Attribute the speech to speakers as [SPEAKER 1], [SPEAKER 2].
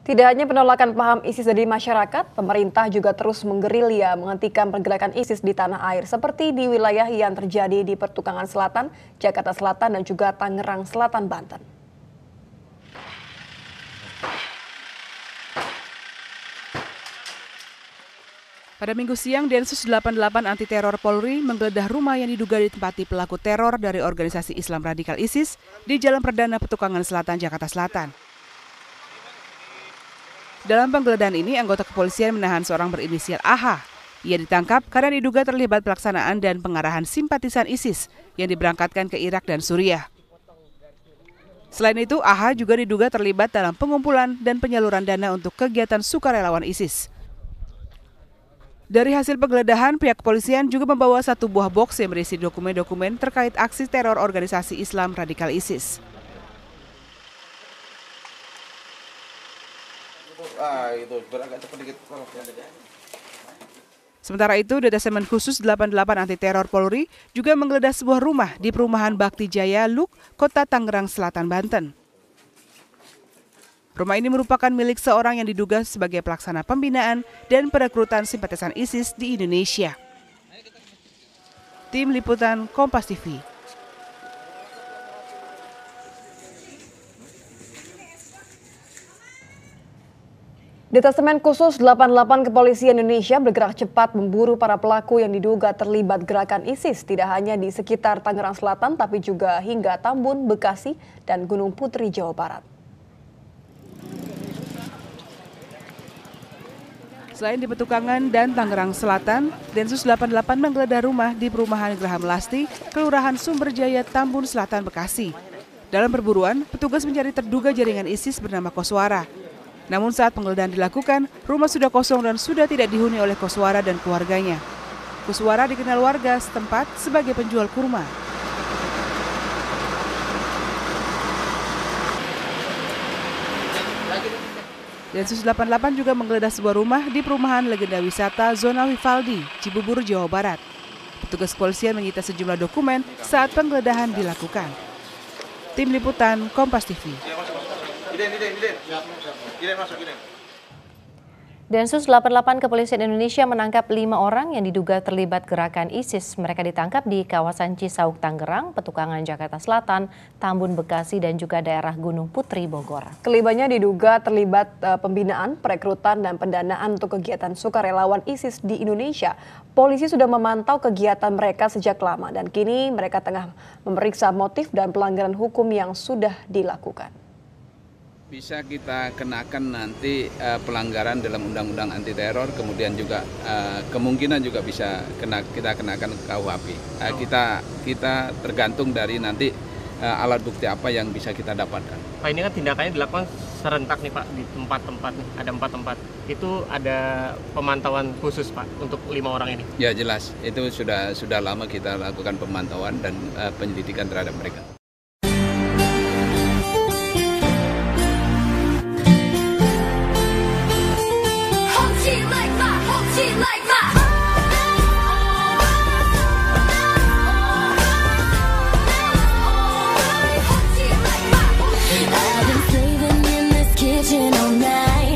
[SPEAKER 1] Tidak hanya penolakan paham ISIS dari masyarakat, pemerintah juga terus menggerilya menghentikan pergerakan ISIS di tanah air seperti di wilayah yang terjadi di Pertukangan Selatan, Jakarta Selatan, dan juga Tangerang Selatan, Banten.
[SPEAKER 2] Pada Minggu siang, Densus 88 Anti Teror Polri menggeledah rumah yang diduga ditempati pelaku teror dari organisasi Islam radikal ISIS di Jalan Perdana Petukangan Selatan, Jakarta Selatan. Dalam penggeledahan ini, anggota kepolisian menahan seorang berinisial AH. Ia ditangkap karena diduga terlibat pelaksanaan dan pengarahan simpatisan ISIS yang diberangkatkan ke Irak dan Suriah. Selain itu, AH juga diduga terlibat dalam pengumpulan dan penyaluran dana untuk kegiatan sukarelawan ISIS. Dari hasil penggeledahan, pihak kepolisian juga membawa satu buah box yang berisi dokumen-dokumen terkait aksi teror organisasi Islam radikal ISIS. Sementara itu, Detasemen Khusus 88 Anti Teror Polri juga menggeledah sebuah rumah di perumahan Bakti Jaya, Luk, Kota Tangerang Selatan, Banten. Rumah ini merupakan milik seorang yang diduga sebagai pelaksana pembinaan dan perekrutan simpatisan ISIS di Indonesia. Tim Liputan Kompas TV.
[SPEAKER 1] Detasemen Khusus 88 Kepolisian Indonesia bergerak cepat memburu para pelaku yang diduga terlibat gerakan ISIS tidak hanya di sekitar Tangerang Selatan tapi juga hingga Tambun, Bekasi, dan Gunung Putri, Jawa Barat.
[SPEAKER 2] Selain di Petukangan dan Tangerang Selatan, Densus 88 menggeledah rumah di perumahan Graham Lasti, Kelurahan Sumberjaya, Tambun Selatan, Bekasi. Dalam perburuan, petugas mencari terduga jaringan ISIS bernama Koswara. Namun saat penggeledahan dilakukan, rumah sudah kosong dan sudah tidak dihuni oleh Koswara dan keluarganya. Koswara dikenal warga setempat sebagai penjual kurma. Densus 88 juga menggeledah sebuah rumah di perumahan Legenda Wisata Zona Vivaldi, Cibubur, Jawa Barat. Petugas kepolisian menyita sejumlah dokumen saat penggeledahan dilakukan. Tim Liputan Kompas TV.
[SPEAKER 3] Densus 88 Kepolisian Indonesia menangkap 5 orang yang diduga terlibat gerakan ISIS. Mereka ditangkap di kawasan Cisauk, Tangerang, Petukangan, Jakarta Selatan, Tambun, Bekasi, dan juga daerah Gunung Putri, Bogor.
[SPEAKER 1] Kelimanya diduga terlibat pembinaan, perekrutan, dan pendanaan untuk kegiatan sukarelawan ISIS di Indonesia. Polisi sudah memantau kegiatan mereka sejak lama dan kini mereka tengah memeriksa motif dan pelanggaran hukum yang sudah dilakukan.
[SPEAKER 4] Bisa kita kenakan nanti pelanggaran dalam undang-undang anti teror, kemudian juga kemungkinan juga bisa kita kenakan KUHP. Kita tergantung dari nanti alat bukti apa yang bisa kita dapatkan.
[SPEAKER 5] Pak, ini kan tindakannya dilakukan serentak nih Pak, di tempat-tempat, ada 4 tempat. Itu ada pemantauan khusus Pak untuk 5 orang ini?
[SPEAKER 4] Ya jelas, itu sudah lama kita lakukan pemantauan dan penyelidikan terhadap mereka.
[SPEAKER 6] I've been slaving in this kitchen all night.